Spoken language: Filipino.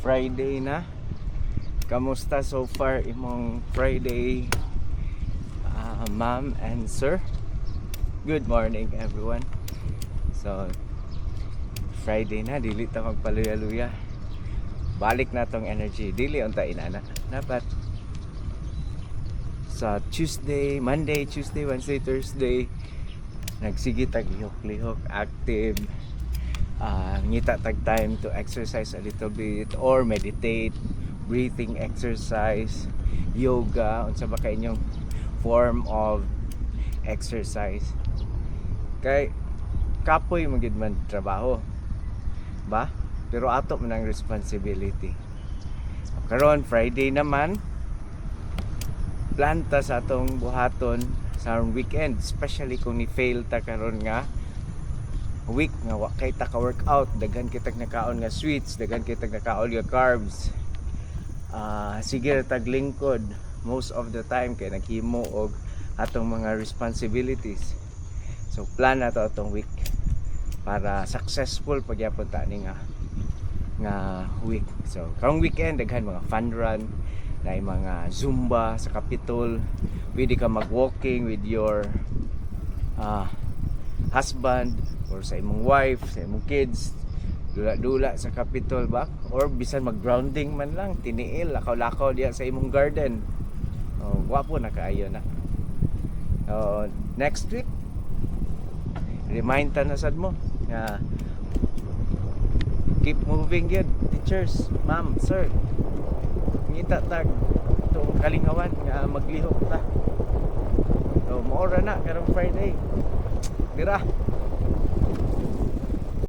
Friday na. Kamusta so far imong Friday, ma'am and sir? Good morning everyone. So Friday na, dili ta magpaluya-luya. Balik na tong energy. Dili unta inana. Dapat sa Tuesday, Monday, Tuesday, Wednesday, Thursday nagsige tag lihok-lihok, active. Ngita tag time to exercise a little bit or meditate, breathing exercise, yoga, unsa ba kay inyong form of exercise. Kay kapoy magid man trabaho ba, pero ato man ang responsibility. Karon Friday naman, planta sa atong buhaton sa weekend, especially kung ni fail ta karon nga week nga wa kay ta ka workout, daghan kitag nakaon nga sweets, daghan kitag nakaon nga carbs. Sige tag lingkod most of the time kay naghimo og atong mga responsibilities. So plan na to atong week para successful pagyapon ta ni nga week. So karong weekend daghan mga fun run, na mga zumba sa Capitol, pwede ka mag walking with your husband or sa imong wife, sa imong kids, dula-dula sa Capitol ba, or bisan mag grounding man lang, tiniil lakaw-lakaw diya sa imong garden. Gwapo na kaayo na. Next week remind ta na sad mo nga keep moving yun, teachers, ma'am, sir. Ngita tag itong kalingawan nga maglihok ta. Maora na karong Friday. Dira.